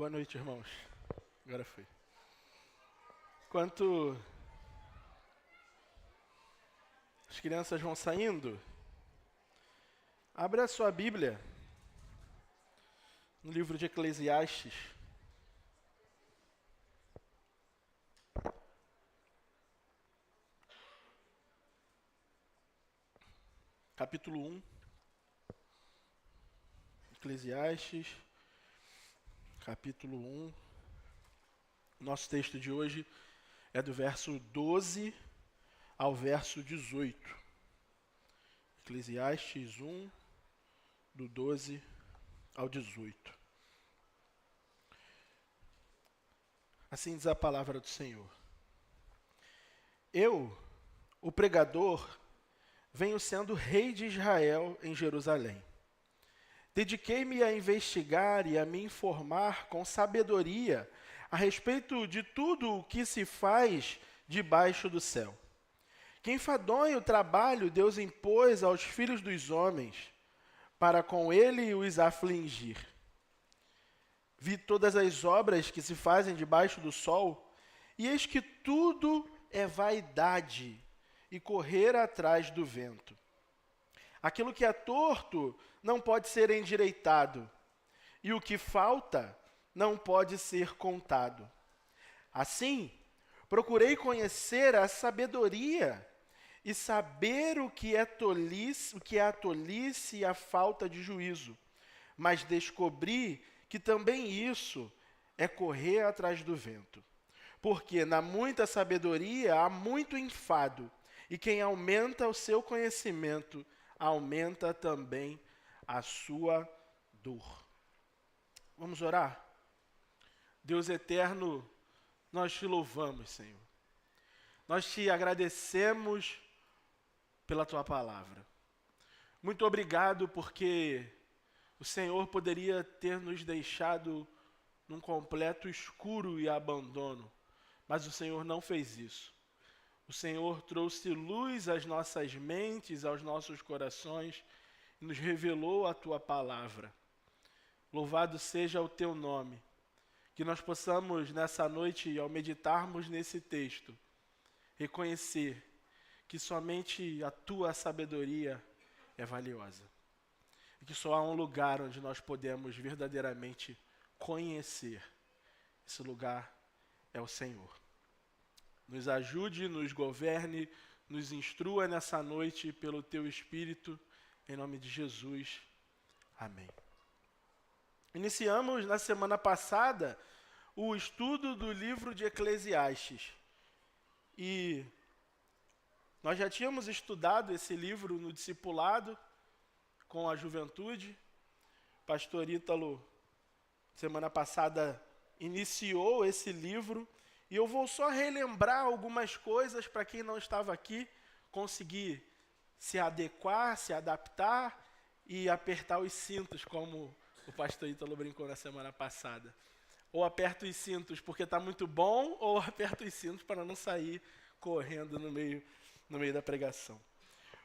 Boa noite, irmãos. Agora foi. Enquanto as crianças vão saindo, abra a sua Bíblia no livro de Eclesiastes. Capítulo 1. Eclesiastes, capítulo 1. Nosso texto de hoje é do verso 12 ao verso 18. Eclesiastes 1, do 12 ao 18. Assim diz a palavra do Senhor. Eu, o pregador, venho sendo rei de Israel em Jerusalém. Dediquei-me a investigar e a me informar com sabedoria a respeito de tudo o que se faz debaixo do céu. Que enfadonho trabalho Deus impôs aos filhos dos homens, para com ele os afligir. Vi todas as obras que se fazem debaixo do sol, e eis que tudo é vaidade e correr atrás do vento. Aquilo que é torto não pode ser endireitado, e o que falta não pode ser contado. Assim, procurei conhecer a sabedoria e saber o que é a tolice e a falta de juízo, mas descobri que também isso é correr atrás do vento. Porque na muita sabedoria há muito enfado, e quem aumenta o seu conhecimento aumenta também a sua dor. Vamos orar? Deus eterno, nós te louvamos, Senhor. Nós te agradecemos pela tua palavra. Muito obrigado porque o Senhor poderia ter nos deixado num completo escuro e abandono, mas o Senhor não fez isso. O Senhor trouxe luz às nossas mentes, aos nossos corações, e nos revelou a tua palavra. Louvado seja o teu nome. Que nós possamos, nessa noite, ao meditarmos nesse texto, reconhecer que somente a tua sabedoria é valiosa. E que só há um lugar onde nós podemos verdadeiramente conhecer. Esse lugar é o Senhor. Nos ajude, nos governe, nos instrua nessa noite pelo teu Espírito, em nome de Jesus. Amém. Iniciamos na semana passada o estudo do livro de Eclesiastes. E nós já tínhamos estudado esse livro no discipulado com a juventude. Pastor Ítalo, semana passada, iniciou esse livro. E eu vou só relembrar algumas coisas para quem não estava aqui conseguir se adequar, se adaptar e apertar os cintos, como o pastor Ítalo brincou na semana passada. Ou aperta os cintos porque está muito bom, ou aperta os cintos para não sair correndo no meio da pregação.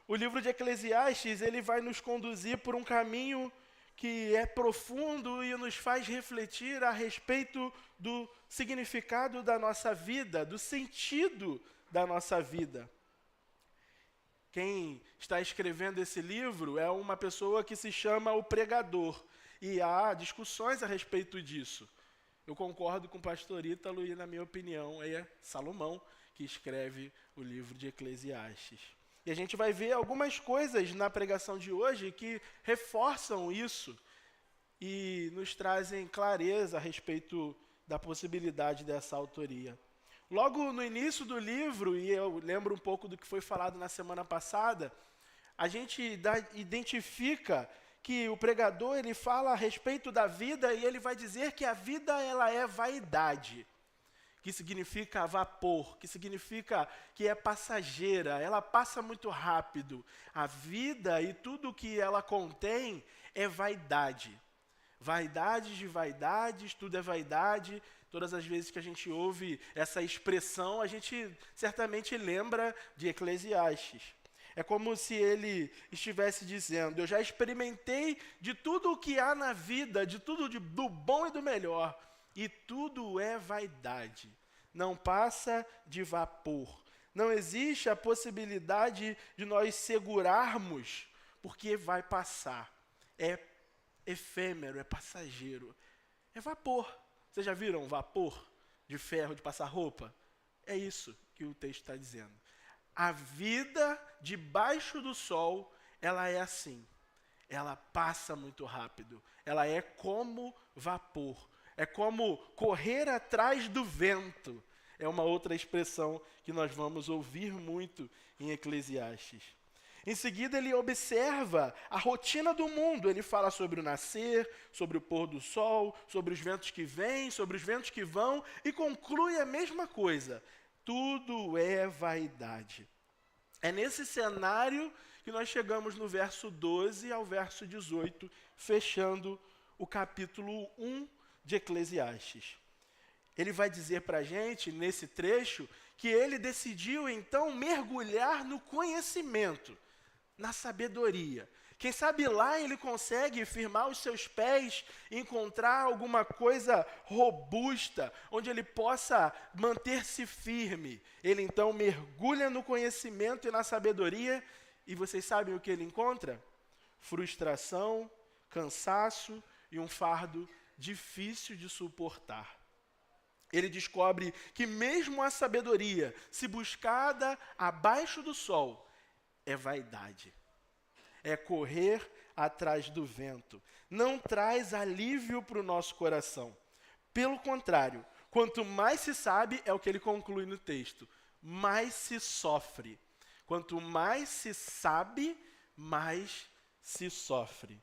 O livro de Eclesiastes, ele vai nos conduzir por um caminho que é profundo e nos faz refletir a respeito do significado da nossa vida, do sentido da nossa vida. Quem está escrevendo esse livro é uma pessoa que se chama o pregador, e há discussões a respeito disso. Eu concordo com o pastor Ítalo e, na minha opinião, é Salomão que escreve o livro de Eclesiastes. E a gente vai ver algumas coisas na pregação de hoje que reforçam isso e nos trazem clareza a respeito da possibilidade dessa autoria. Logo no início do livro, e eu lembro um pouco do que foi falado na semana passada, a gente identifica que o pregador ele fala a respeito da vida e ele vai dizer que a vida ela é vaidade, que significa vapor, que significa que é passageira, ela passa muito rápido. A vida e tudo que ela contém é vaidade. Vaidades de vaidades, tudo é vaidade. Todas as vezes que a gente ouve essa expressão, a gente certamente lembra de Eclesiastes. É como se ele estivesse dizendo, eu já experimentei de tudo o que há na vida, de tudo do bom e do melhor, e tudo é vaidade. Não passa de vapor. Não existe a possibilidade de nós segurarmos, porque vai passar. É efêmero, é passageiro. É vapor. Vocês já viram vapor de ferro de passar roupa? É isso que o texto está dizendo. A vida debaixo do sol, ela é assim. Ela passa muito rápido. Ela é como vapor. É como correr atrás do vento. É uma outra expressão que nós vamos ouvir muito em Eclesiastes. Em seguida, ele observa a rotina do mundo. Ele fala sobre o nascer, sobre o pôr do sol, sobre os ventos que vêm, sobre os ventos que vão, e conclui a mesma coisa. Tudo é vaidade. É nesse cenário que nós chegamos no verso 12 ao verso 18, fechando o capítulo 1 de Eclesiastes. Ele vai dizer para a gente, nesse trecho, que ele decidiu, então, mergulhar no conhecimento, na sabedoria. Quem sabe lá ele consegue firmar os seus pés, encontrar alguma coisa robusta, onde ele possa manter-se firme. Ele, então, mergulha no conhecimento e na sabedoria, e vocês sabem o que ele encontra? Frustração, cansaço e um fardo difícil de suportar. Ele descobre que mesmo a sabedoria, se buscada abaixo do sol, é vaidade. É correr atrás do vento. Não traz alívio para o nosso coração. Pelo contrário, quanto mais se sabe, é o que ele conclui no texto, mais se sofre. Quanto mais se sabe, mais se sofre.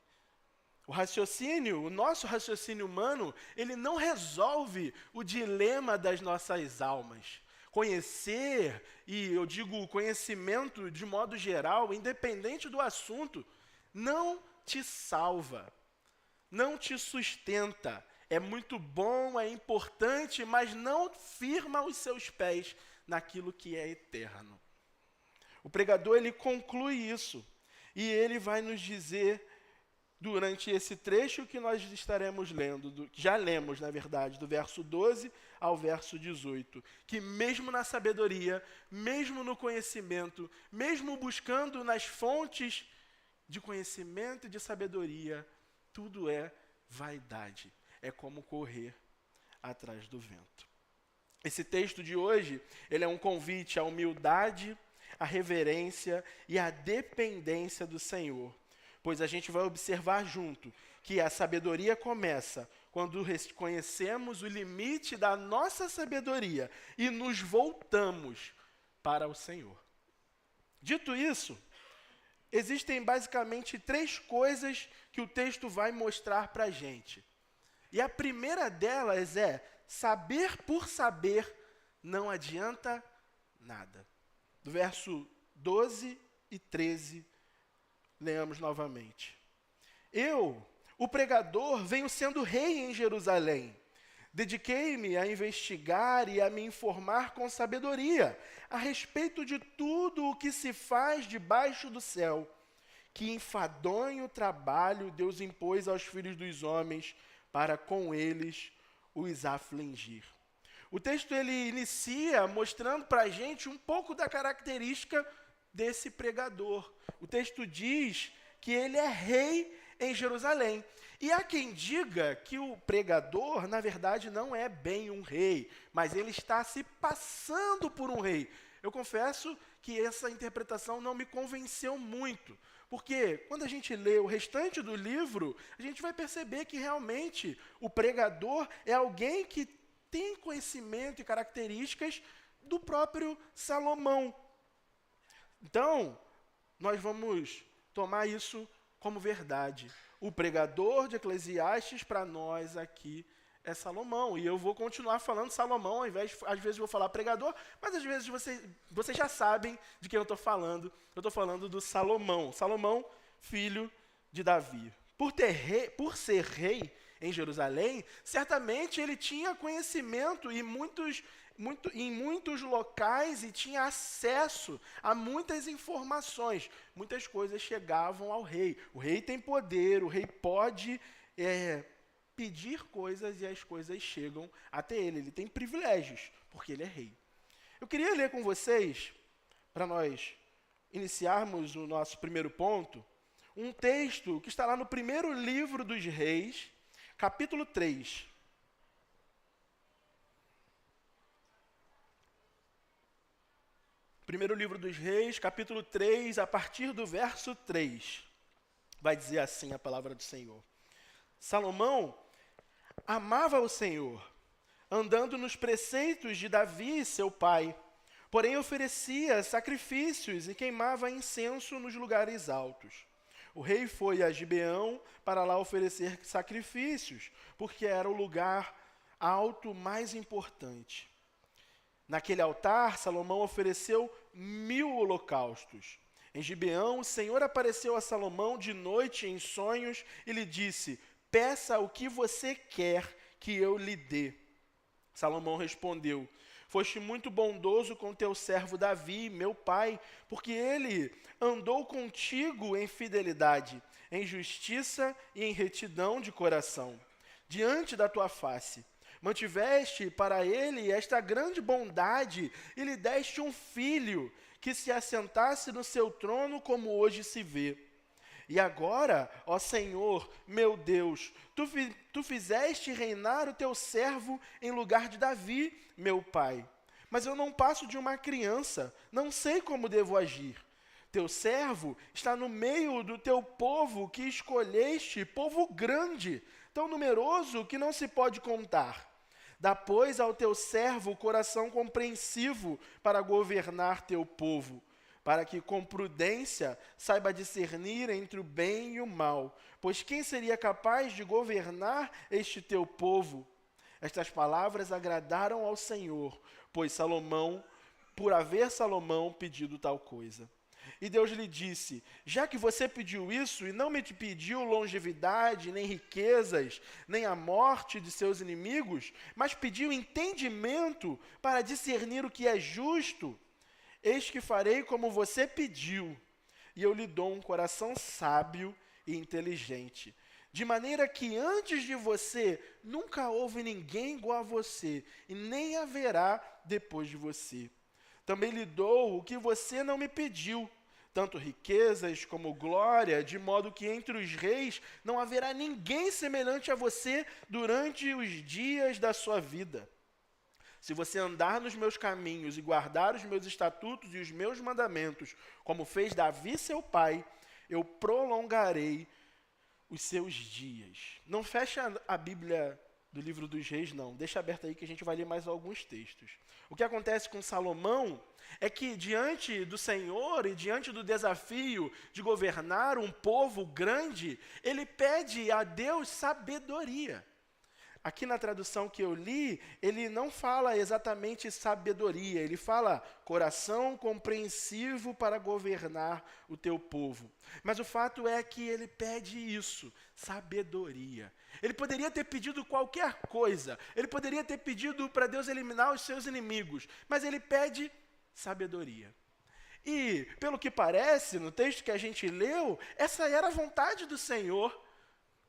O nosso raciocínio humano, ele não resolve o dilema das nossas almas. Conhecer, e eu digo conhecimento de modo geral, independente do assunto, não te salva, não te sustenta. É muito bom, é importante, mas não firma os seus pés naquilo que é eterno. O pregador, ele conclui isso, e ele vai nos dizer, durante esse trecho que nós estaremos lendo, já lemos, na verdade, do verso 12 ao verso 18, que mesmo na sabedoria, mesmo no conhecimento, mesmo buscando nas fontes de conhecimento e de sabedoria, tudo é vaidade. É como correr atrás do vento. Esse texto de hoje, ele é um convite à humildade, à reverência e à dependência do Senhor. Pois a gente vai observar junto que a sabedoria começa quando reconhecemos o limite da nossa sabedoria e nos voltamos para o Senhor. Dito isso, existem basicamente 3 coisas que o texto vai mostrar para a gente. E a primeira delas é: saber por saber não adianta nada. Do verso 12 e 13, leamos novamente. Eu, o pregador, venho sendo rei em Jerusalém. Dediquei-me a investigar e a me informar com sabedoria a respeito de tudo o que se faz debaixo do céu. Que enfadonho trabalho Deus impôs aos filhos dos homens para com eles os afligir. O texto, ele inicia mostrando para a gente um pouco da característica desse pregador. O texto diz que ele é rei em Jerusalém. E há quem diga que o pregador, na verdade, não é bem um rei, mas ele está se passando por um rei. Eu confesso que essa interpretação não me convenceu muito, porque quando a gente lê o restante do livro, a gente vai perceber que realmente o pregador é alguém que tem conhecimento e características do próprio Salomão. Então, nós vamos tomar isso como verdade. O pregador de Eclesiastes para nós aqui é Salomão. E eu vou continuar falando Salomão, ao invés, às vezes eu vou falar pregador, mas às vezes vocês já sabem de quem eu estou falando. Eu estou falando do Salomão. Salomão, filho de Davi. Por ser rei em Jerusalém, certamente ele tinha conhecimento em muitos locais e tinha acesso a muitas informações. Muitas coisas chegavam ao rei. O rei tem poder, o rei pode pedir coisas e as coisas chegam até ele. Ele tem privilégios, porque ele é rei. Eu queria ler com vocês, para nós iniciarmos o nosso primeiro ponto, um texto que está lá no primeiro livro dos Reis, capítulo 3. Primeiro livro dos Reis, capítulo 3, a partir do verso 3. Vai dizer assim a palavra do Senhor. Salomão amava o Senhor, andando nos preceitos de Davi, seu pai. Porém, oferecia sacrifícios e queimava incenso nos lugares altos. O rei foi a Gibeão para lá oferecer sacrifícios, porque era o lugar alto mais importante. Naquele altar, Salomão ofereceu 1000 holocaustos. Em Gibeão, o Senhor apareceu a Salomão de noite em sonhos e lhe disse: peça o que você quer que eu lhe dê. Salomão respondeu: foste muito bondoso com teu servo Davi, meu pai, porque ele andou contigo em fidelidade, em justiça e em retidão de coração, diante da tua face. Mantiveste para ele esta grande bondade e lhe deste um filho que se assentasse no seu trono como hoje se vê. E agora, ó Senhor, meu Deus, tu fizeste reinar o teu servo em lugar de Davi, meu pai. Mas eu não passo de uma criança, não sei como devo agir. Teu servo está no meio do teu povo que escolheste, povo grande, tão numeroso que não se pode contar. Dá, pois, ao teu servo o coração compreensivo para governar teu povo, para que com prudência saiba discernir entre o bem e o mal. Pois quem seria capaz de governar este teu povo? Estas palavras agradaram ao Senhor, por haver Salomão pedido tal coisa. E Deus lhe disse: já que você pediu isso e não me pediu longevidade, nem riquezas, nem a morte de seus inimigos, mas pediu entendimento para discernir o que é justo, eis que farei como você pediu, e eu lhe dou um coração sábio e inteligente, de maneira que antes de você nunca houve ninguém igual a você, e nem haverá depois de você. Também lhe dou o que você não me pediu, tanto riquezas como glória, de modo que entre os reis não haverá ninguém semelhante a você durante os dias da sua vida. Se você andar nos meus caminhos e guardar os meus estatutos e os meus mandamentos, como fez Davi seu pai, eu prolongarei os seus dias. Não fecha a Bíblia do livro dos Reis, não. Deixa aberto aí que a gente vai ler mais alguns textos. O que acontece com Salomão é que diante do Senhor e diante do desafio de governar um povo grande, ele pede a Deus sabedoria. Aqui na tradução que eu li, ele não fala exatamente sabedoria, ele fala coração compreensivo para governar o teu povo. Mas o fato é que ele pede isso, sabedoria. Ele poderia ter pedido qualquer coisa, ele poderia ter pedido para Deus eliminar os seus inimigos, mas ele pede sabedoria. E, pelo que parece, no texto que a gente leu, essa era a vontade do Senhor.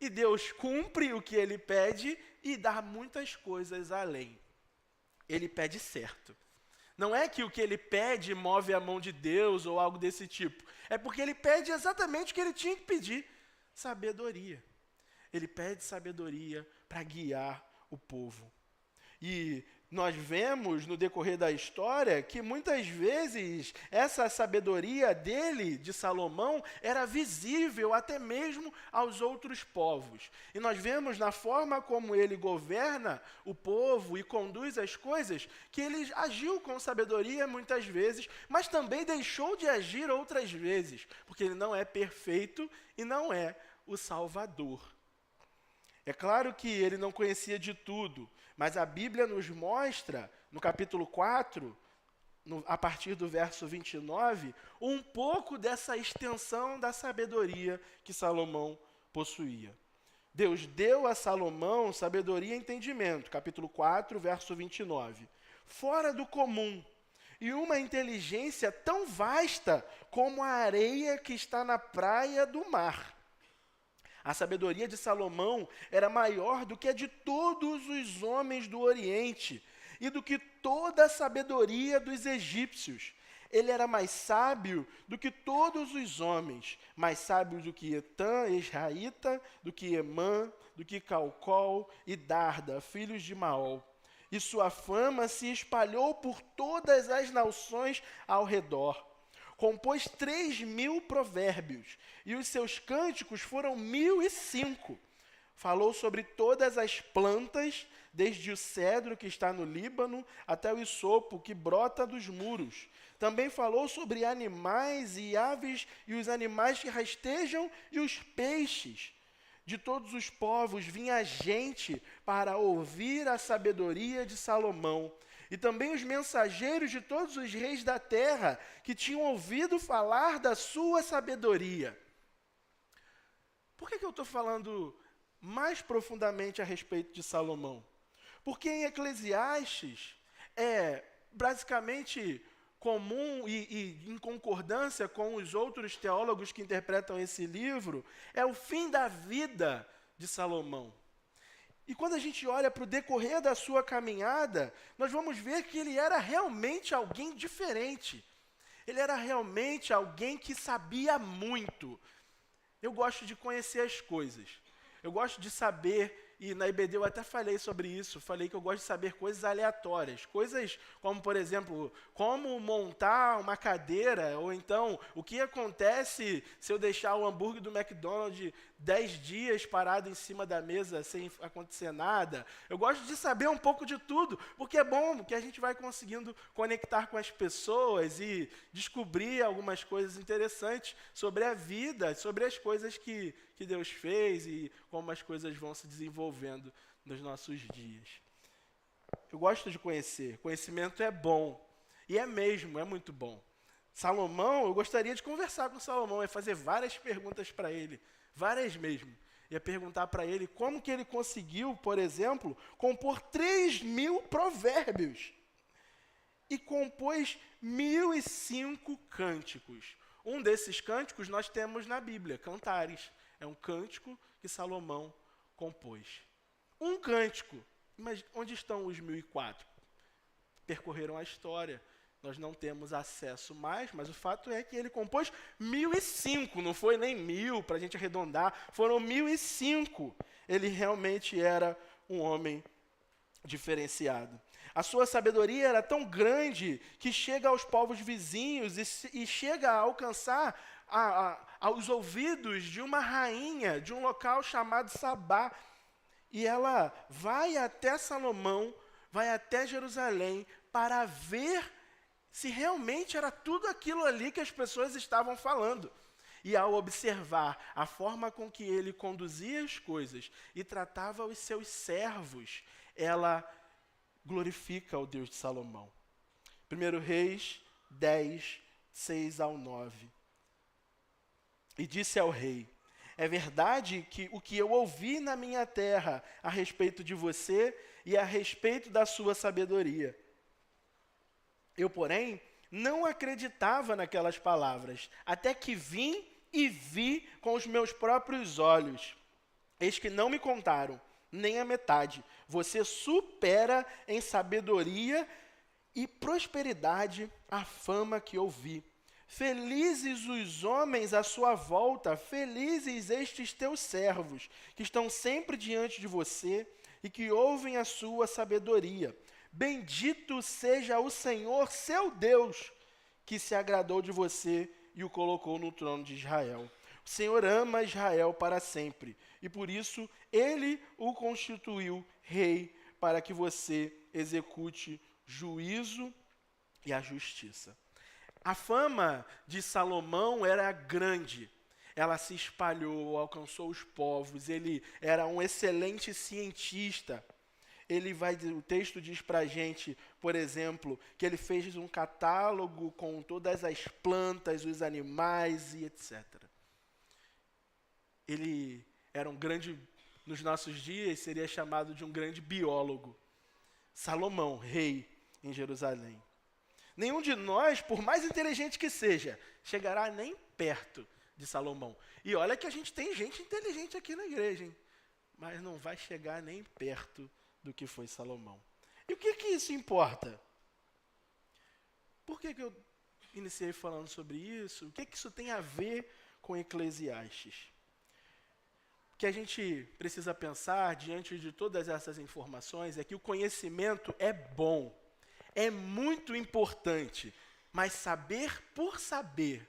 E Deus cumpre o que ele pede e dá muitas coisas além. Ele pede certo. Não é que o que ele pede move a mão de Deus ou algo desse tipo. É porque ele pede exatamente o que ele tinha que pedir: sabedoria. Ele pede sabedoria para guiar o povo. E nós vemos no decorrer da história que muitas vezes essa sabedoria dele, de Salomão, era visível até mesmo aos outros povos. E nós vemos na forma como ele governa o povo e conduz as coisas, que ele agiu com sabedoria muitas vezes, mas também deixou de agir outras vezes, porque ele não é perfeito e não é o Salvador. É claro que ele não conhecia de tudo, mas a Bíblia nos mostra, no capítulo 4, a partir do verso 29, um pouco dessa extensão da sabedoria que Salomão possuía. Deus deu a Salomão sabedoria e entendimento, capítulo 4, verso 29, fora do comum, e uma inteligência tão vasta como a areia que está na praia do mar. A sabedoria de Salomão era maior do que a de todos os homens do Oriente e do que toda a sabedoria dos egípcios. Ele era mais sábio do que todos os homens, mais sábio do que Etã, Israelita, do que Emã, do que Calcol e Darda, filhos de Maol. E sua fama se espalhou por todas as nações ao redor. Compôs 3.000 provérbios, e os seus cânticos foram 1.005. Falou sobre todas as plantas, desde o cedro que está no Líbano até o isopo que brota dos muros. Também falou sobre animais e aves e os animais que rastejam e os peixes. De todos os povos vinha gente para ouvir a sabedoria de Salomão. E também os mensageiros de todos os reis da terra que tinham ouvido falar da sua sabedoria. Por que eu estou falando mais profundamente a respeito de Salomão? Porque em Eclesiastes é basicamente comum e em concordância com os outros teólogos que interpretam esse livro, é o fim da vida de Salomão. E quando a gente olha para o decorrer da sua caminhada, nós vamos ver que ele era realmente alguém diferente. Ele era realmente alguém que sabia muito. Eu gosto de conhecer as coisas. Eu gosto de saber, e na IBD eu até falei sobre isso, falei que eu gosto de saber coisas aleatórias, coisas como, por exemplo, como montar uma cadeira, ou então, o que acontece se eu deixar o hambúrguer do McDonald's 10 dias parado em cima da mesa sem acontecer nada. Eu gosto de saber um pouco de tudo, porque é bom que a gente vai conseguindo conectar com as pessoas e descobrir algumas coisas interessantes sobre a vida, sobre as coisas que Deus fez e como as coisas vão se desenvolvendo nos nossos dias. Eu gosto de conhecer. Conhecimento é bom. E é mesmo, é muito bom. Salomão, eu gostaria de conversar com Salomão, ia fazer várias perguntas para ele, várias mesmo. Ia perguntar para ele como que ele conseguiu, por exemplo, compor 3.000 provérbios. E compôs 1.005 cânticos. Um desses cânticos nós temos na Bíblia, Cantares. É um cântico que Salomão compôs. Um cântico. Mas onde estão os 1.004? Percorreram a história. Nós não temos acesso mais, mas o fato é que ele compôs 1.005. Não foi nem 1.000, para a gente arredondar. Foram 1.005. Ele realmente era um homem diferenciado. A sua sabedoria era tão grande que chega aos povos vizinhos e chega a alcançar aos ouvidos de uma rainha de um local chamado Sabá. E ela vai até Salomão, vai até Jerusalém para ver se realmente era tudo aquilo ali que as pessoas estavam falando. E ao observar a forma com que ele conduzia as coisas e tratava os seus servos, ela glorifica o Deus de Salomão. 1 Reis 10, 6 ao 9. E disse ao rei: é verdade que o que eu ouvi na minha terra a respeito de você e a respeito da sua sabedoria. Eu, porém, não acreditava naquelas palavras, até que vim e vi com os meus próprios olhos. Eis que não me contaram, nem a metade. Você supera em sabedoria e prosperidade a fama que ouvi. Felizes os homens à sua volta, felizes estes teus servos, que estão sempre diante de você e que ouvem a sua sabedoria. Bendito seja o Senhor, seu Deus, que se agradou de você e o colocou no trono de Israel. O Senhor ama Israel para sempre, e por isso ele o constituiu rei, para que você execute juízo e a justiça. A fama de Salomão era grande, ela se espalhou, alcançou os povos, ele era um excelente cientista. O texto diz para a gente, por exemplo, que ele fez um catálogo com todas as plantas, os animais e etc. Ele era um grande, nos nossos dias, seria chamado de um grande biólogo. Salomão, rei em Jerusalém. Nenhum de nós, por mais inteligente que seja, chegará nem perto de Salomão. E olha que a gente tem gente inteligente aqui na igreja, hein? Mas não vai chegar nem perto do que foi Salomão. E o que isso importa? Por que eu iniciei falando sobre isso? O que isso tem a ver com Eclesiastes? O que a gente precisa pensar diante de todas essas informações é que o conhecimento é bom, é muito importante, mas saber por saber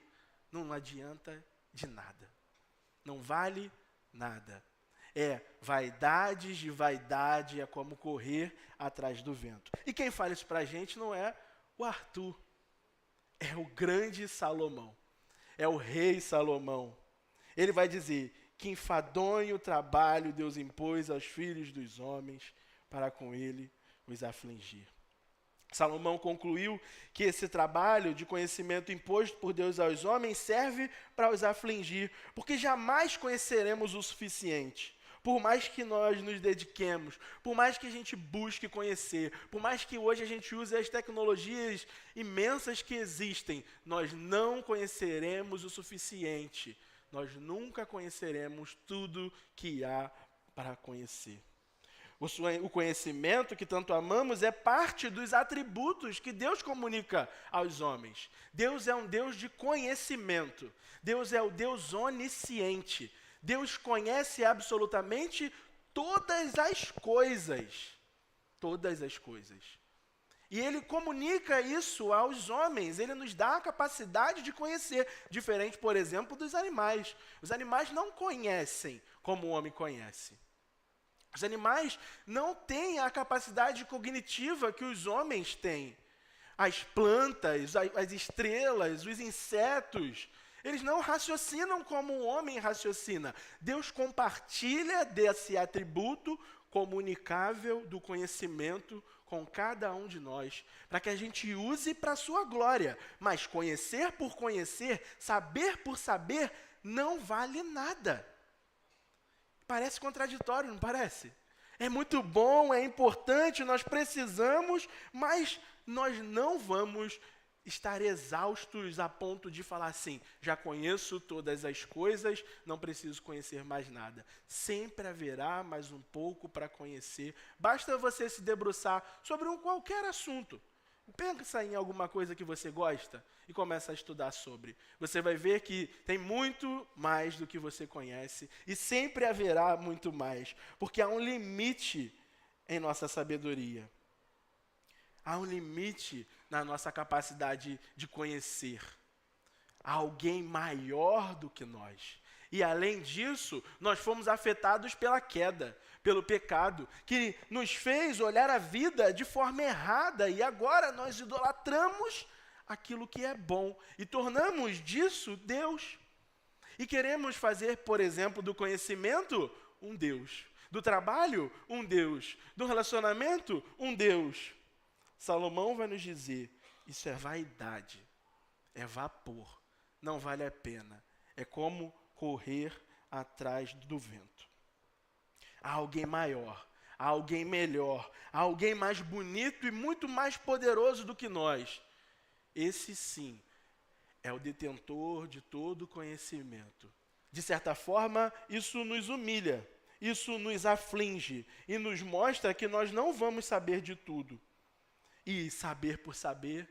não adianta de nada. Não vale nada. É vaidades de vaidade, é como correr atrás do vento. E quem fala isso pra gente não é o Arthur, é o grande Salomão, é o rei Salomão. Ele vai dizer que enfadonho trabalho Deus impôs aos filhos dos homens para com ele os afligir. Salomão concluiu que esse trabalho de conhecimento imposto por Deus aos homens serve para os afligir, porque jamais conheceremos o suficiente. Por mais que nós nos dediquemos, por mais que a gente busque conhecer, por mais que hoje a gente use as tecnologias imensas que existem, nós não conheceremos o suficiente. Nós nunca conheceremos tudo que há para conhecer. O conhecimento que tanto amamos é parte dos atributos que Deus comunica aos homens. Deus é um Deus de conhecimento. Deus é o Deus onisciente. Deus conhece absolutamente todas as coisas. Todas as coisas. E Ele comunica isso aos homens. Ele nos dá a capacidade de conhecer. Diferente, por exemplo, dos animais. Os animais não conhecem como o homem conhece. Os animais não têm a capacidade cognitiva que os homens têm. As plantas, as estrelas, os insetos, eles não raciocinam como o homem raciocina. Deus compartilha desse atributo comunicável do conhecimento com cada um de nós, para que a gente use para a sua glória. Mas conhecer por conhecer, saber por saber, não vale nada. Parece contraditório, não parece? É muito bom, é importante, nós precisamos, mas nós não vamos estar exaustos a ponto de falar assim, já conheço todas as coisas, não preciso conhecer mais nada. Sempre haverá mais um pouco para conhecer. Basta você se debruçar sobre qualquer assunto. Pensa em alguma coisa que você gosta e começa a estudar sobre. Você vai ver que tem muito mais do que você conhece e sempre haverá muito mais, porque há um limite em nossa sabedoria. Há um limite na nossa capacidade de conhecer. Há alguém maior do que nós. E além disso, nós fomos afetados pela queda, pelo pecado, que nos fez olhar a vida de forma errada e agora nós idolatramos aquilo que é bom e tornamos disso Deus. E queremos fazer, por exemplo, do conhecimento um Deus, do trabalho um Deus, do relacionamento um Deus. Salomão vai nos dizer, isso é vaidade, é vapor, não vale a pena, é como correr atrás do vento. Há alguém maior, há alguém melhor, há alguém mais bonito e muito mais poderoso do que nós. Esse sim é o detentor de todo conhecimento. De certa forma, isso nos humilha, isso nos aflige e nos mostra que nós não vamos saber de tudo. E saber por saber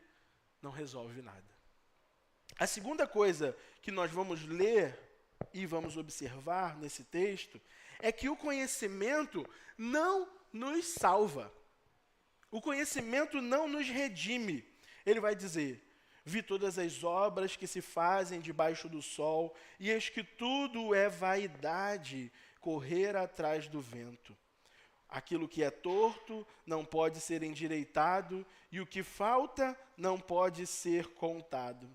não resolve nada. A segunda coisa que nós vamos ler e vamos observar nesse texto é que o conhecimento não nos salva. O conhecimento não nos redime. Ele vai dizer, vi todas as obras que se fazem debaixo do sol, e eis que tudo é vaidade, correr atrás do vento. Aquilo que é torto não pode ser endireitado, e o que falta não pode ser contado.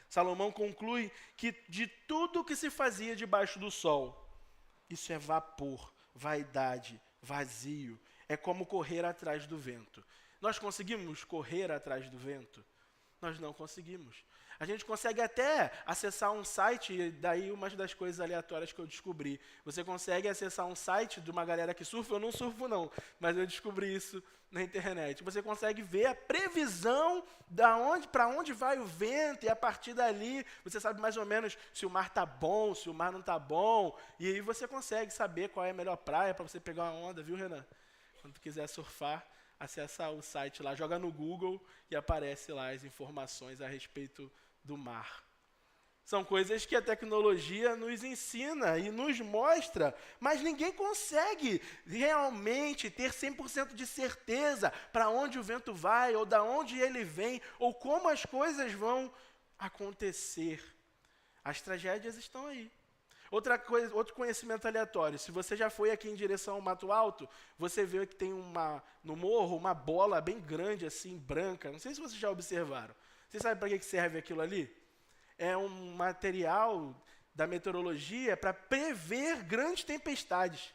Salomão conclui que de tudo que se fazia debaixo do sol, isso é vapor, vaidade, vazio. É como correr atrás do vento. Nós conseguimos correr atrás do vento? Nós não conseguimos. A gente consegue até acessar um site, e daí uma das coisas aleatórias que eu descobri. Você consegue acessar um site de uma galera que surfa, eu não surfo não, mas eu descobri isso na internet. Você consegue ver a previsão para onde vai o vento, e a partir dali você sabe mais ou menos se o mar está bom, se o mar não está bom, e aí você consegue saber qual é a melhor praia para você pegar uma onda, viu, Renan? Quando tu quiser surfar, acessa o site lá, joga no Google e aparece lá as informações a respeito do mar. São coisas que a tecnologia nos ensina e nos mostra, mas ninguém consegue realmente ter 100% de certeza para onde o vento vai, ou da onde ele vem, ou como as coisas vão acontecer. As tragédias estão aí. Outra coisa, outro conhecimento aleatório, se você já foi aqui em direção ao Mato Alto, você vê que tem no morro uma bola bem grande assim, branca, não sei se vocês já observaram. Você sabe para que serve aquilo ali? É um material da meteorologia para prever grandes tempestades.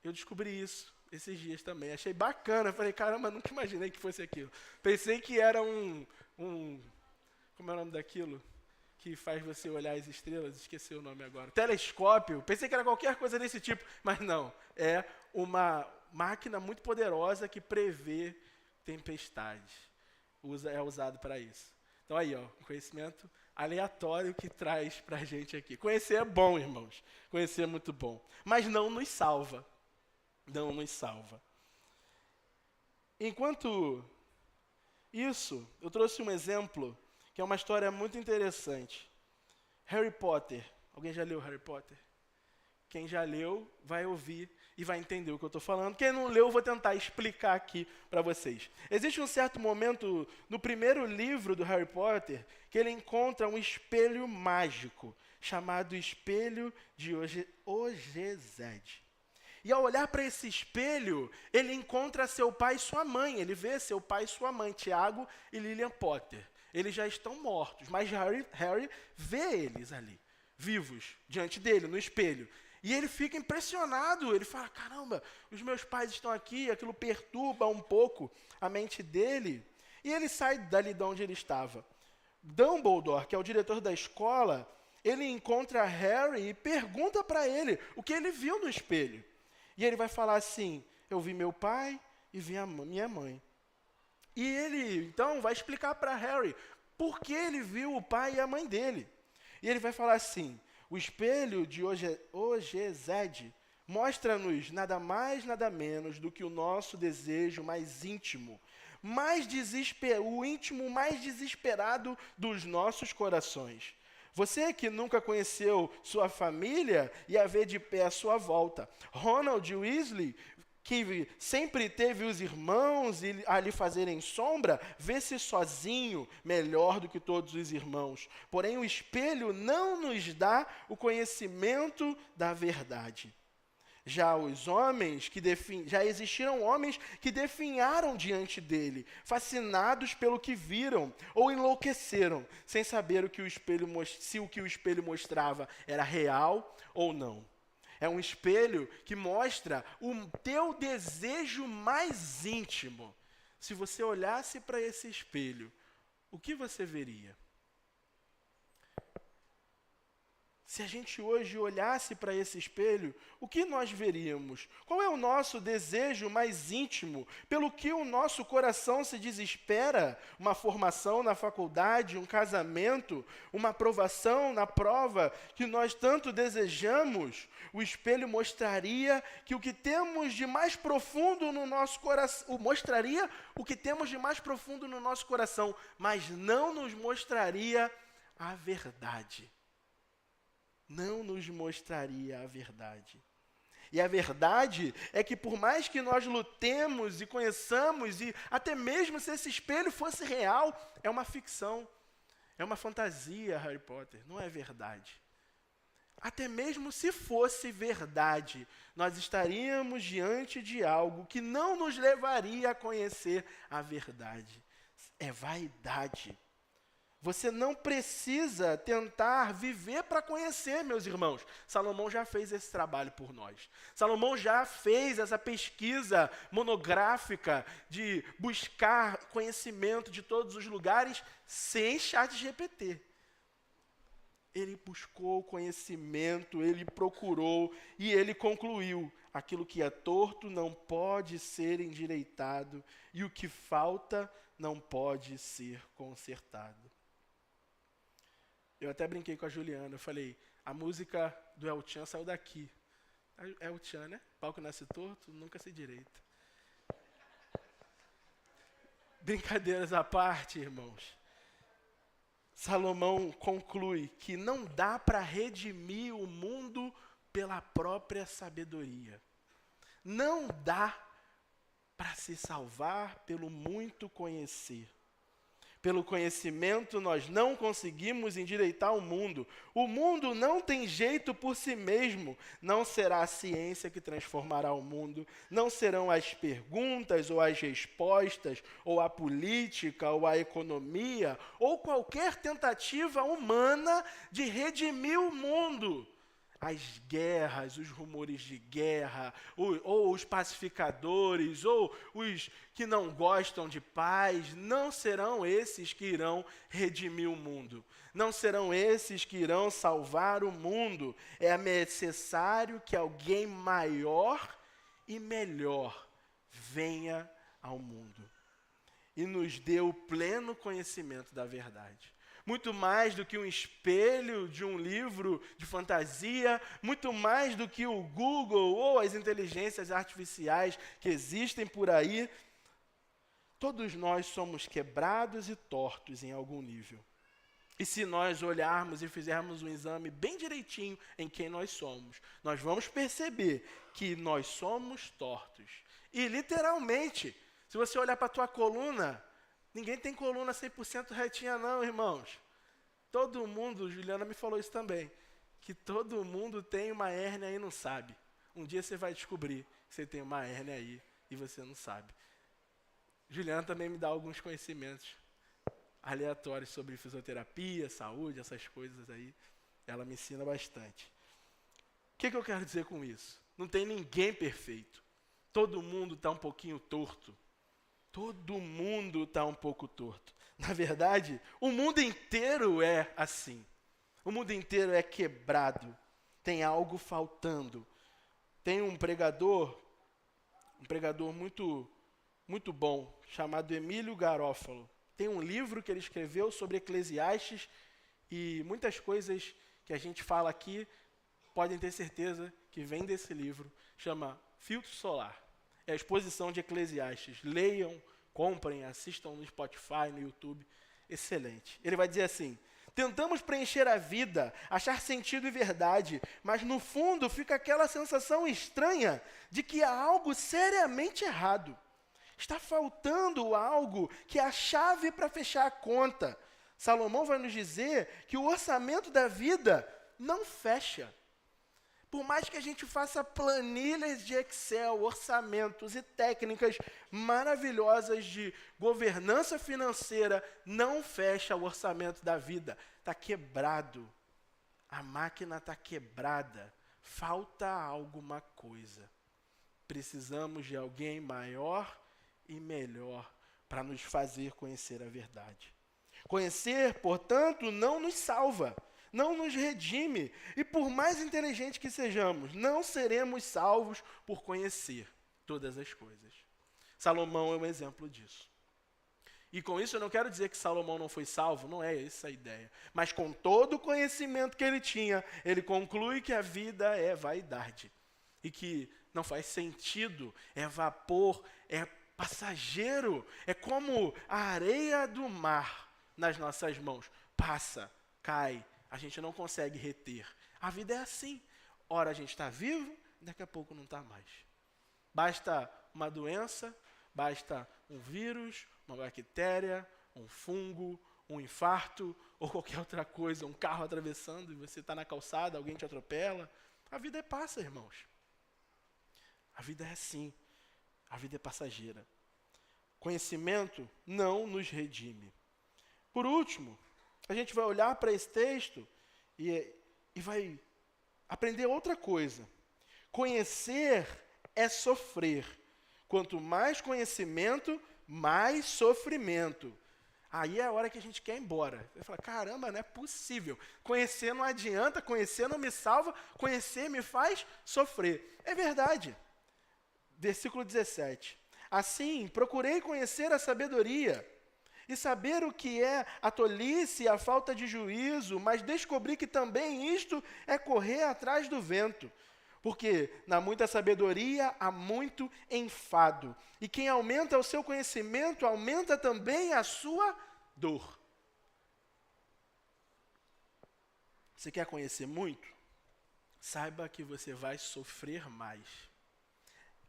Eu descobri isso esses dias também, achei bacana, falei, caramba, nunca imaginei que fosse aquilo. Pensei que era como é o nome daquilo? Que faz você olhar as estrelas, esqueci o nome agora. Telescópio, pensei que era qualquer coisa desse tipo, mas não. É uma máquina muito poderosa que prevê tempestades. É usado para isso. Então aí, ó, um conhecimento aleatório que traz para a gente aqui. Conhecer é bom, irmãos. Conhecer é muito bom. Mas não nos salva. Não nos salva. Enquanto isso, eu trouxe um exemplo que é uma história muito interessante. Harry Potter. Alguém já leu Harry Potter? Quem já leu vai ouvir e vai entender o que eu estou falando. Quem não leu, eu vou tentar explicar aqui para vocês. Existe um certo momento no primeiro livro do Harry Potter que ele encontra um espelho mágico chamado Espelho de Ogezed. E ao olhar para esse espelho, ele encontra seu pai e sua mãe. Ele vê seu pai e sua mãe, Tiago e Lilian Potter. Eles já estão mortos, mas Harry vê eles ali, vivos, diante dele, no espelho. E ele fica impressionado, ele fala, caramba, os meus pais estão aqui, aquilo perturba um pouco a mente dele. E ele sai dali de onde ele estava. Dumbledore, que é o diretor da escola, ele encontra Harry e pergunta para ele o que ele viu no espelho. E ele vai falar assim, eu vi meu pai e vi a minha mãe. E ele, então, vai explicar para Harry por que ele viu o pai e a mãe dele. E ele vai falar assim, o espelho de Ogezed mostra-nos nada mais, nada menos do que o nosso desejo mais íntimo, o íntimo mais desesperado dos nossos corações. Você que nunca conheceu sua família e a vê de pé à sua volta. Ronald Weasley, que sempre teve os irmãos a lhe fazerem sombra, vê-se sozinho melhor do que todos os irmãos. Porém, o espelho não nos dá o conhecimento da verdade. Já existiram homens que definharam diante dele, fascinados pelo que viram, ou enlouqueceram, sem saber se o que o espelho mostrava era real ou não. É um espelho que mostra o teu desejo mais íntimo. Se você olhasse para esse espelho, o que você veria? Se a gente hoje olhasse para esse espelho, o que nós veríamos? Qual é o nosso desejo mais íntimo? Pelo que o nosso coração se desespera? Uma formação na faculdade, um casamento, uma aprovação na prova que nós tanto desejamos? O espelho mostraria que o que temos de mais profundo no nosso coração, mostraria o que temos de mais profundo no nosso coração, mas não nos mostraria a verdade. Não nos mostraria a verdade. E a verdade é que por mais que nós lutemos e conheçamos, e até mesmo se esse espelho fosse real, é uma ficção, é uma fantasia, Harry Potter, não é verdade. Até mesmo se fosse verdade, nós estaríamos diante de algo que não nos levaria a conhecer a verdade. É vaidade. Você não precisa tentar viver para conhecer, meus irmãos. Salomão já fez esse trabalho por nós. Salomão já fez essa pesquisa monográfica de buscar conhecimento de todos os lugares sem ChatGPT. Ele buscou conhecimento, ele procurou e ele concluiu: aquilo que é torto não pode ser endireitado e o que falta não pode ser consertado. Eu até brinquei com a Juliana, eu falei, a música do El Chan saiu daqui. É El Chan, né? Pau que nasce torto, nunca se direita. Brincadeiras à parte, irmãos. Salomão conclui que não dá para redimir o mundo pela própria sabedoria. Não dá para se salvar pelo muito conhecer. Pelo conhecimento, nós não conseguimos endireitar o mundo. O mundo não tem jeito por si mesmo. Não será a ciência que transformará o mundo. Não serão as perguntas ou as respostas, ou a política, ou a economia, ou qualquer tentativa humana de redimir o mundo. As guerras, os rumores de guerra, ou os pacificadores, ou os que não gostam de paz, não serão esses que irão redimir o mundo. Não serão esses que irão salvar o mundo. É necessário que alguém maior e melhor venha ao mundo e nos dê o pleno conhecimento da verdade. Muito mais do que um espelho de um livro de fantasia, muito mais do que o Google ou as inteligências artificiais que existem por aí. Todos nós somos quebrados e tortos em algum nível. E se nós olharmos e fizermos um exame bem direitinho em quem nós somos, nós vamos perceber que nós somos tortos. E literalmente, se você olhar para a tua coluna, ninguém tem coluna 100% retinha não, irmãos. Todo mundo, Juliana me falou isso também, que todo mundo tem uma hérnia e não sabe. Um dia você vai descobrir que você tem uma hérnia aí e você não sabe. Juliana também me dá alguns conhecimentos aleatórios sobre fisioterapia, saúde, essas coisas aí. Ela me ensina bastante. O que eu quero dizer com isso? Não tem ninguém perfeito. Todo mundo está um pouquinho torto. Todo mundo está um pouco torto. Na verdade, o mundo inteiro é assim. O mundo inteiro é quebrado. Tem algo faltando. Tem um pregador muito bom, chamado Emílio Garófalo. Tem um livro que ele escreveu sobre Eclesiastes e muitas coisas que a gente fala aqui, podem ter certeza que vem desse livro. Chama Filtro Solar. É a exposição de Eclesiastes. Leiam, comprem, assistam no Spotify, no YouTube. Excelente. Ele vai dizer assim: tentamos preencher a vida, achar sentido e verdade, mas no fundo fica aquela sensação estranha de que há algo seriamente errado. Está faltando algo que é a chave para fechar a conta. Salomão vai nos dizer que o orçamento da vida não fecha. Por mais que a gente faça planilhas de Excel, orçamentos e técnicas maravilhosas de governança financeira, não fecha o orçamento da vida. Está quebrado. A máquina está quebrada. Falta alguma coisa. Precisamos de alguém maior e melhor para nos fazer conhecer a verdade. Conhecer, portanto, não nos salva. Não nos redime, e por mais inteligente que sejamos, não seremos salvos por conhecer todas as coisas. Salomão é um exemplo disso. E com isso eu não quero dizer que Salomão não foi salvo, não é essa a ideia. Mas com todo o conhecimento que ele tinha, ele conclui que a vida é vaidade. E que não faz sentido, é vapor, é passageiro, é como a areia do mar nas nossas mãos. Passa, cai, a gente não consegue reter. A vida é assim. Ora a gente está vivo, daqui a pouco não está mais. Basta uma doença, basta um vírus, uma bactéria, um fungo, um infarto, ou qualquer outra coisa, um carro atravessando e você está na calçada, alguém te atropela. A vida passa, irmãos. A vida é assim. A vida é passageira. Conhecimento não nos redime. Por último, A gente vai olhar para esse texto e vai aprender outra coisa. Conhecer é sofrer. Quanto mais conhecimento, mais sofrimento. Aí é a hora que a gente quer ir embora. Você fala, caramba, não é possível. Conhecer não adianta, conhecer não me salva, conhecer me faz sofrer. É verdade. Versículo 17. Assim, procurei conhecer a sabedoria e saber o que é a tolice e a falta de juízo, mas descobri que também isto é correr atrás do vento. Porque na muita sabedoria há muito enfado. E quem aumenta o seu conhecimento, aumenta também a sua dor. Você quer conhecer muito? Saiba que você vai sofrer mais.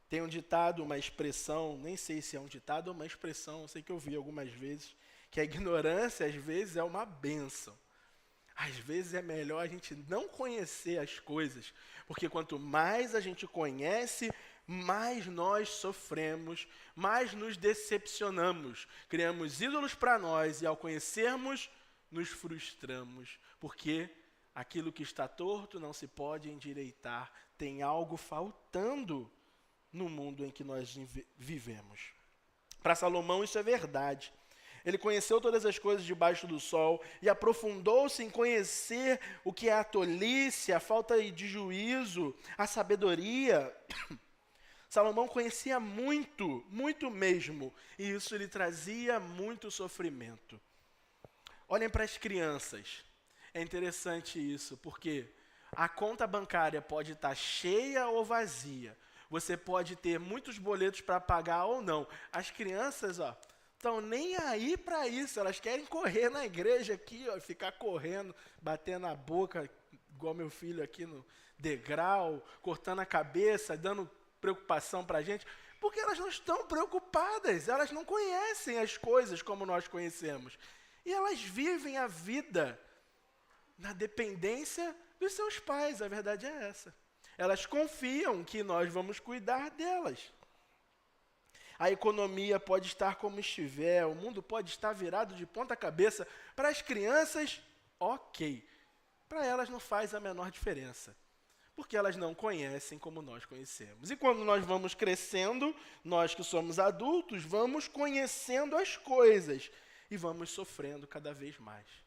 Tem um ditado, uma expressão, nem sei se é um ditado ou uma expressão, sei que eu vi algumas vezes, que a ignorância às vezes é uma bênção. Às vezes é melhor a gente não conhecer as coisas, porque quanto mais a gente conhece, mais nós sofremos, mais nos decepcionamos, criamos ídolos para nós e ao conhecermos, nos frustramos, porque aquilo que está torto não se pode endireitar, tem algo faltando no mundo em que nós vivemos. Para Salomão isso é verdade. Ele conheceu todas as coisas debaixo do sol e aprofundou-se em conhecer o que é a tolice, a falta de juízo, a sabedoria. Salomão conhecia muito, muito mesmo, e isso lhe trazia muito sofrimento. Olhem para as crianças. É interessante isso, porque a conta bancária pode estar cheia ou vazia. Você pode ter muitos boletos para pagar ou não. As crianças, estão nem aí para isso, elas querem correr na igreja aqui, ficar correndo, batendo a boca, igual meu filho aqui no degrau, cortando a cabeça, dando preocupação para a gente, porque elas não estão preocupadas, elas não conhecem as coisas como nós conhecemos. E elas vivem a vida na dependência dos seus pais, a verdade é essa. Elas confiam que nós vamos cuidar delas. A economia pode estar como estiver, o mundo pode estar virado de ponta cabeça. Para as crianças, ok. Para elas não faz a menor diferença, porque elas não conhecem como nós conhecemos. E quando nós vamos crescendo, nós que somos adultos, vamos conhecendo as coisas e vamos sofrendo cada vez mais.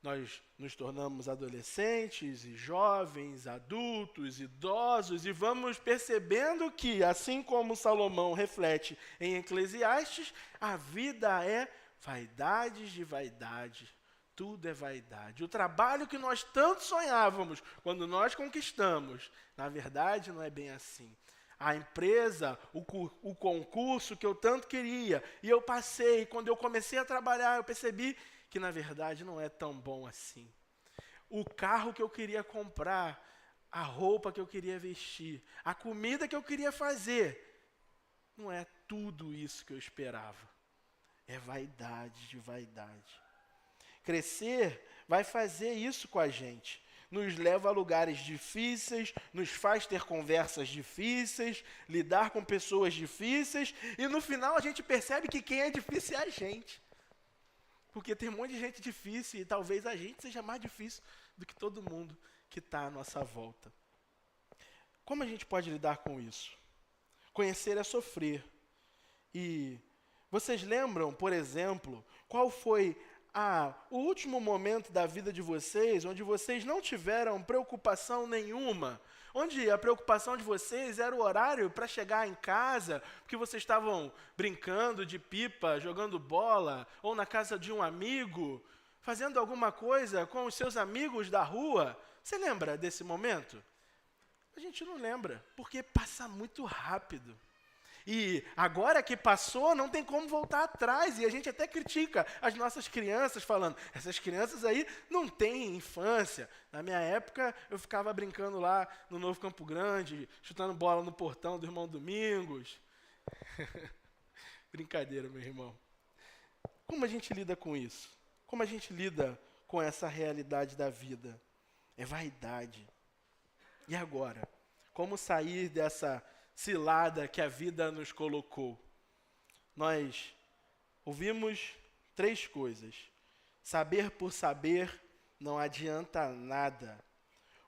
Nós nos tornamos adolescentes e jovens, adultos, idosos, e vamos percebendo que, assim como Salomão reflete em Eclesiastes, a vida é vaidades de vaidade. Tudo é vaidade. O trabalho que nós tanto sonhávamos, quando nós conquistamos, na verdade não é bem assim. A empresa, o concurso que eu tanto queria, e eu passei, e quando eu comecei a trabalhar, eu percebi que na verdade não é tão bom assim. O carro que eu queria comprar, a roupa que eu queria vestir, a comida que eu queria fazer, não é tudo isso que eu esperava. É vaidade de vaidade. Crescer vai fazer isso com a gente. Nos leva a lugares difíceis, nos faz ter conversas difíceis, lidar com pessoas difíceis, e no final a gente percebe que quem é difícil é a gente. Porque tem um monte de gente difícil e talvez a gente seja mais difícil do que todo mundo que está à nossa volta. Como a gente pode lidar com isso? Conhecer é sofrer. E vocês lembram, por exemplo, qual foi o último momento da vida de vocês onde vocês não tiveram preocupação nenhuma? Onde a preocupação de vocês era o horário para chegar em casa, porque vocês estavam brincando de pipa, jogando bola, ou na casa de um amigo, fazendo alguma coisa com os seus amigos da rua. Você lembra desse momento? A gente não lembra, porque passa muito rápido. E agora que passou, não tem como voltar atrás. E a gente até critica as nossas crianças, falando, essas crianças aí não têm infância. Na minha época, eu ficava brincando lá no Novo Campo Grande, chutando bola no portão do irmão Domingos. Brincadeira, meu irmão. Como a gente lida com isso? Como a gente lida com essa realidade da vida? É vaidade. E agora? Como sair dessa cilada que a vida nos colocou? Nós ouvimos 3 coisas. Saber por saber não adianta nada.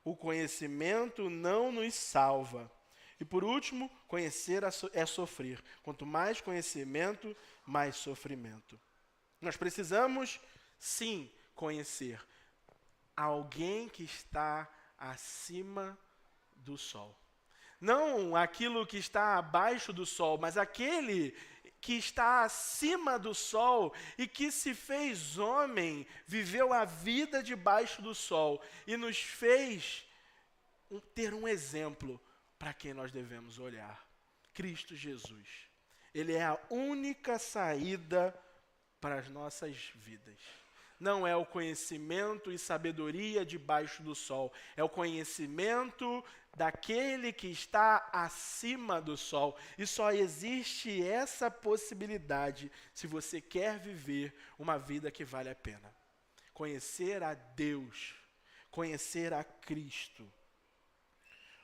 O conhecimento não nos salva. E por último, conhecer é sofrer. Quanto mais conhecimento, mais sofrimento. Nós precisamos, sim, conhecer alguém que está acima do sol. Não aquilo que está abaixo do sol, mas aquele que está acima do sol e que se fez homem, viveu a vida debaixo do sol e nos fez ter um exemplo para quem nós devemos olhar. Cristo Jesus. Ele é a única saída para as nossas vidas. Não é o conhecimento e sabedoria debaixo do sol, é o conhecimento daquele que está acima do sol. E só existe essa possibilidade se você quer viver uma vida que vale a pena. Conhecer a Deus, conhecer a Cristo.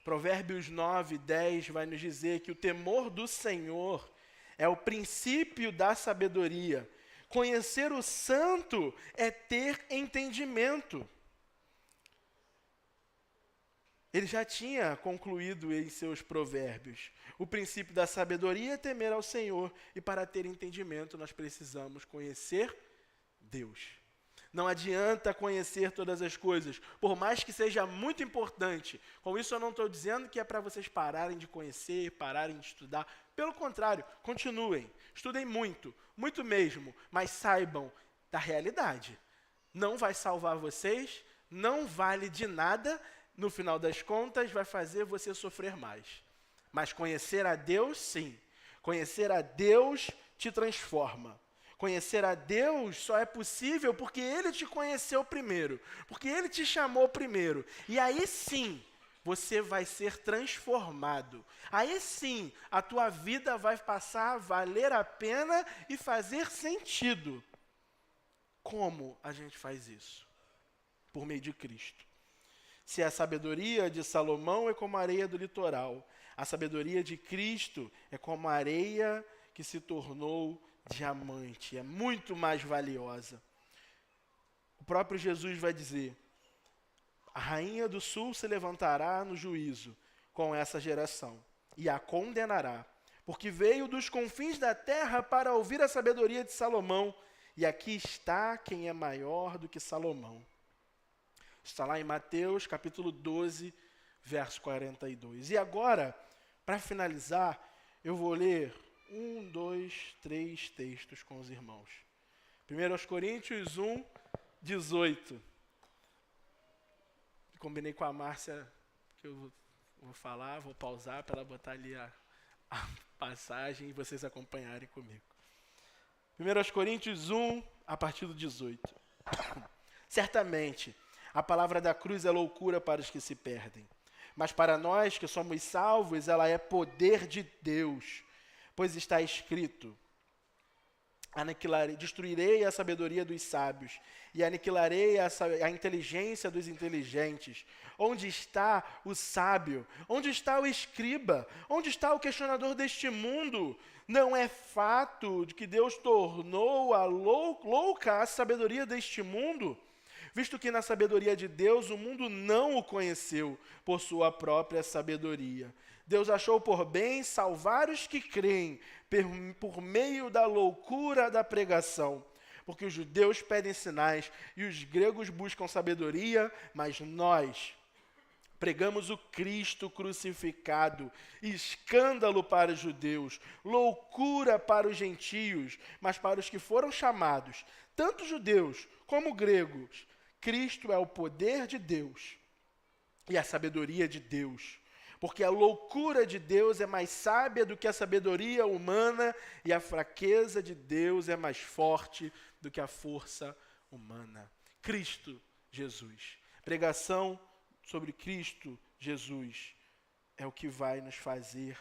Provérbios 9, 10 vai nos dizer que o temor do Senhor é o princípio da sabedoria. Conhecer o santo é ter entendimento. Ele já tinha concluído em seus provérbios. O princípio da sabedoria é temer ao Senhor. E para ter entendimento, nós precisamos conhecer Deus. Não adianta conhecer todas as coisas, por mais que seja muito importante. Com isso eu não estou dizendo que é para vocês pararem de conhecer, pararem de estudar. Pelo contrário, continuem, estudem muito, muito mesmo, mas saibam da realidade. Não vai salvar vocês, não vale de nada, no final das contas vai fazer você sofrer mais. Mas conhecer a Deus, sim. Conhecer a Deus te transforma. Conhecer a Deus só é possível porque Ele te conheceu primeiro, porque Ele te chamou primeiro. E aí sim, você vai ser transformado. Aí sim, a tua vida vai passar a valer a pena e fazer sentido. Como a gente faz isso? Por meio de Cristo. Se a sabedoria de Salomão é como a areia do litoral, a sabedoria de Cristo é como a areia que se tornou diamante, é muito mais valiosa. O próprio Jesus vai dizer: a rainha do sul se levantará no juízo com essa geração e a condenará, porque veio dos confins da terra para ouvir a sabedoria de Salomão, e aqui está quem é maior do que Salomão. Está lá em Mateus, capítulo 12, verso 42. E agora, para finalizar, eu vou ler 1, 2, 3 textos com os irmãos. 1 Coríntios 1, 18. Combinei com a Márcia que eu vou falar, vou pausar para ela botar ali a passagem e vocês acompanharem comigo. 1 Coríntios 1, a partir do 18. Certamente, a palavra da cruz é loucura para os que se perdem, mas para nós que somos salvos, ela é poder de Deus, pois está escrito: destruirei a sabedoria dos sábios e aniquilarei a inteligência dos inteligentes. Onde está o sábio? Onde está o escriba? Onde está o questionador deste mundo? Não é fato de que Deus tornou louca a sabedoria deste mundo? Visto que na sabedoria de Deus o mundo não o conheceu por sua própria sabedoria. Deus achou por bem salvar os que creem por meio da loucura da pregação. Porque os judeus pedem sinais e os gregos buscam sabedoria, mas nós pregamos o Cristo crucificado, escândalo para os judeus, loucura para os gentios, mas para os que foram chamados, tanto judeus como gregos, Cristo é o poder de Deus e a sabedoria de Deus. Porque a loucura de Deus é mais sábia do que a sabedoria humana e a fraqueza de Deus é mais forte do que a força humana. Cristo Jesus. Pregação sobre Cristo Jesus é o que vai nos fazer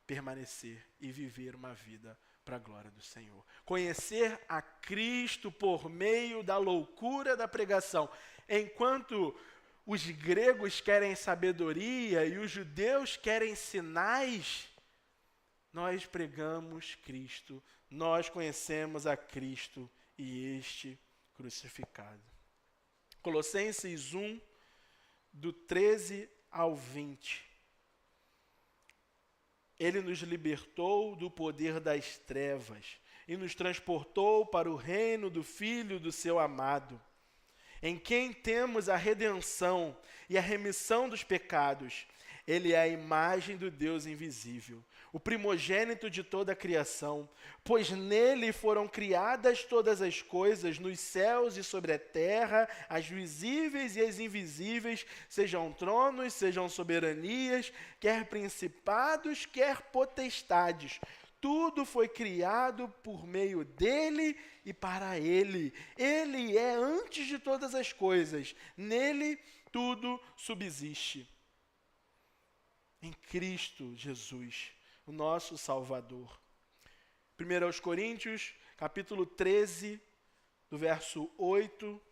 permanecer e viver uma vida para a glória do Senhor. Conhecer a Cristo por meio da loucura da pregação. Enquanto os gregos querem sabedoria e os judeus querem sinais, nós pregamos Cristo, nós conhecemos a Cristo e este crucificado. Colossenses 1, do 13 ao 20. Ele nos libertou do poder das trevas e nos transportou para o reino do Filho do seu amado, em quem temos a redenção e a remissão dos pecados. Ele é a imagem do Deus invisível, o primogênito de toda a criação, pois nele foram criadas todas as coisas, nos céus e sobre a terra, as visíveis e as invisíveis, sejam tronos, sejam soberanias, quer principados, quer potestades. Tudo foi criado por meio dele e para ele. Ele é antes de todas as coisas. Nele tudo subsiste. Em Cristo Jesus, o nosso Salvador. 1 Coríntios, capítulo 13, do verso 8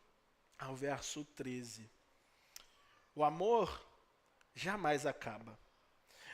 ao verso 13. O amor jamais acaba.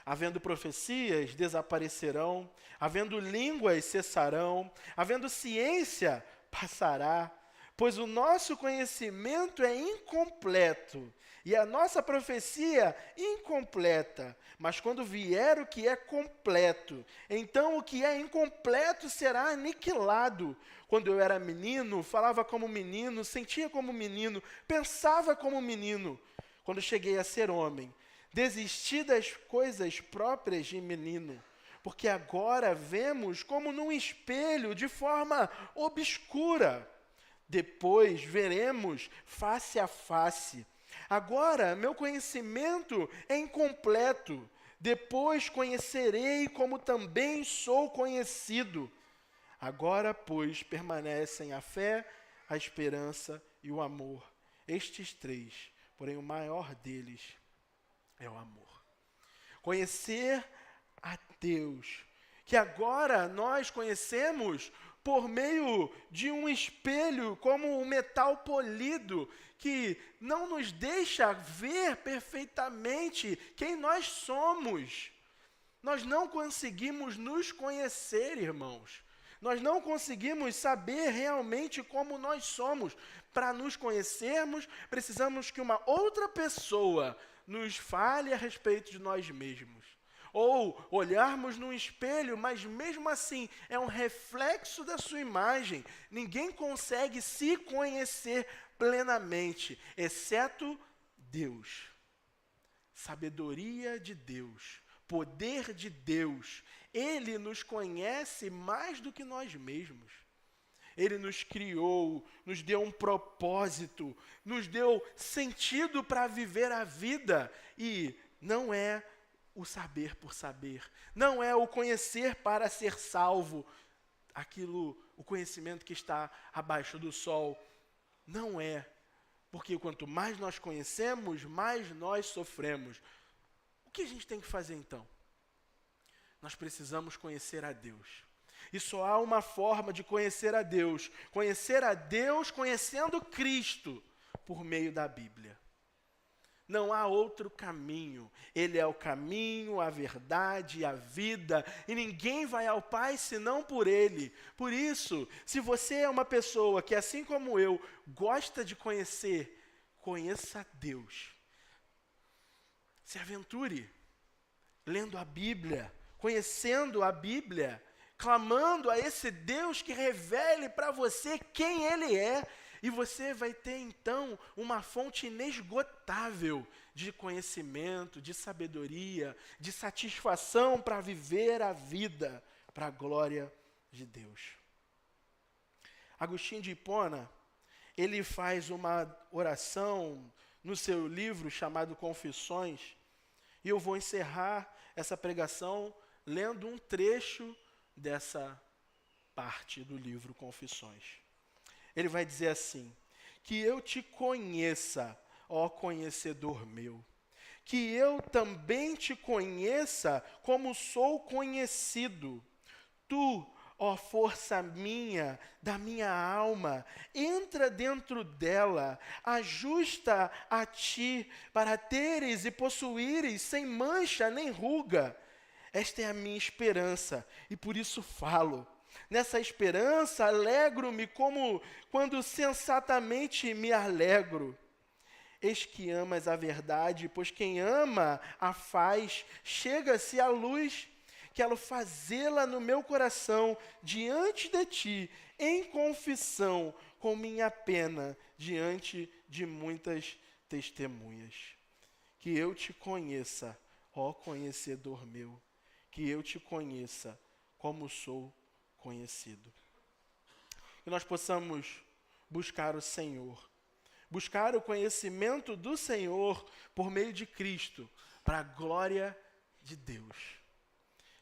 Havendo profecias, desaparecerão. Havendo línguas, cessarão. Havendo ciência, passará. Pois o nosso conhecimento é incompleto e a nossa profecia incompleta. Mas quando vier o que é completo, então o que é incompleto será aniquilado. Quando eu era menino, falava como menino, sentia como menino, pensava como menino. Quando cheguei a ser homem, desisti das coisas próprias de menino, porque agora vemos como num espelho, de forma obscura. Depois veremos face a face. Agora meu conhecimento é incompleto. Depois conhecerei como também sou conhecido. Agora, pois, permanecem a fé, a esperança e o amor. Estes três, porém o maior deles é o amor. Conhecer a Deus, que agora nós conhecemos por meio de um espelho, como um metal polido, que não nos deixa ver perfeitamente quem nós somos. Nós não conseguimos nos conhecer, irmãos. Nós não conseguimos saber realmente como nós somos. Para nos conhecermos, precisamos que uma outra pessoa nos fale a respeito de nós mesmos. Ou olharmos num espelho, mas mesmo assim é um reflexo da sua imagem. Ninguém consegue se conhecer plenamente, exceto Deus. Sabedoria de Deus, poder de Deus. Ele nos conhece mais do que nós mesmos. Ele nos criou, nos deu um propósito, nos deu sentido para viver a vida. E não é o saber por saber, não é o conhecer para ser salvo, o conhecimento que está abaixo do sol. Não é, porque quanto mais nós conhecemos, mais nós sofremos. O que a gente tem que fazer então? Nós precisamos conhecer a Deus. E só há uma forma de conhecer a Deus conhecendo Cristo, por meio da Bíblia. Não há outro caminho. Ele é o caminho, a verdade e a vida. E ninguém vai ao Pai senão por Ele. Por isso, se você é uma pessoa que, assim como eu, gosta de conhecer, conheça Deus. Se aventure lendo a Bíblia, conhecendo a Bíblia, clamando a esse Deus que revele para você quem Ele é. E você vai ter, então, uma fonte inesgotável de conhecimento, de sabedoria, de satisfação para viver a vida para a glória de Deus. Agostinho de Hipona, ele faz uma oração no seu livro chamado Confissões, e eu vou encerrar essa pregação lendo um trecho dessa parte do livro Confissões. Ele vai dizer assim: que eu te conheça, ó conhecedor meu, que eu também te conheça como sou conhecido. Tu, ó força minha, da minha alma, entra dentro dela, ajusta a ti, para teres e possuíres sem mancha nem ruga. Esta é a minha esperança, e por isso falo. Nessa esperança, alegro-me como quando sensatamente me alegro. Eis que amas a verdade, pois quem ama a faz, chega-se à luz. Quero fazê-la no meu coração, diante de ti, em confissão, com minha pena, diante de muitas testemunhas. Que eu te conheça, ó conhecedor meu, que eu te conheça como sou conhecido. Que nós possamos buscar o Senhor, buscar o conhecimento do Senhor por meio de Cristo, para a glória de Deus.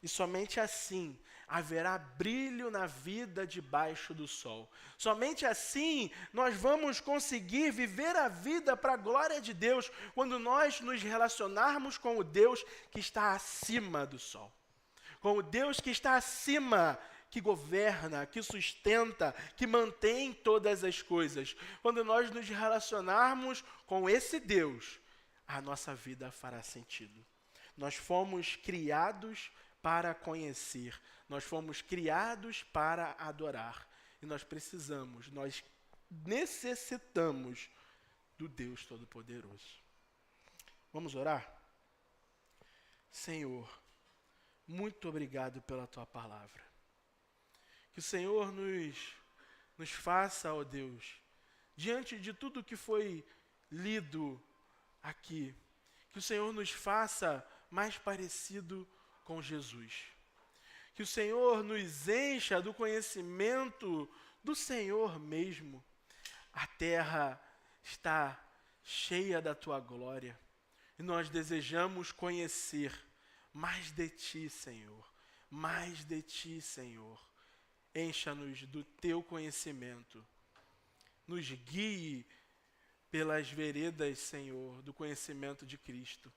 E somente assim haverá brilho na vida debaixo do sol. Somente assim nós vamos conseguir viver a vida para a glória de Deus, quando nós nos relacionarmos com o Deus que está acima do sol. Com o Deus que está acima, que governa, que sustenta, que mantém todas as coisas. Quando nós nos relacionarmos com esse Deus, a nossa vida fará sentido. Nós fomos criados para conhecer, nós fomos criados para adorar. E nós necessitamos do Deus Todo-Poderoso. Vamos orar? Senhor, muito obrigado pela Tua palavra. Que o Senhor nos faça, ó Deus, diante de tudo que foi lido aqui, que o Senhor nos faça mais parecido com Jesus. Que o Senhor nos encha do conhecimento do Senhor mesmo. A terra está cheia da Tua glória e nós desejamos conhecer mais de Ti, Senhor. Mais de Ti, Senhor. Encha-nos do Teu conhecimento. Nos guie pelas veredas, Senhor, do conhecimento de Cristo.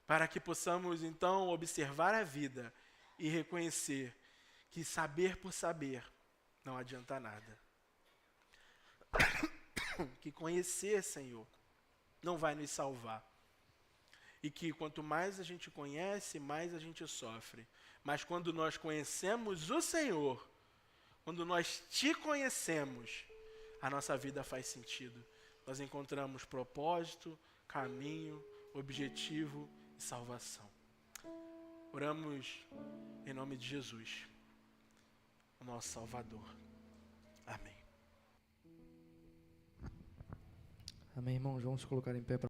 Para que possamos, então, observar a vida e reconhecer que saber por saber não adianta nada. Que conhecer, Senhor, não vai nos salvar. E que quanto mais a gente conhece, mais a gente sofre. Mas quando nós conhecemos o Senhor, quando nós Te conhecemos, a nossa vida faz sentido. Nós encontramos propósito, caminho, objetivo e salvação. Oramos em nome de Jesus, o nosso Salvador. Amém. Amém, irmãos. Vamos colocar em pé para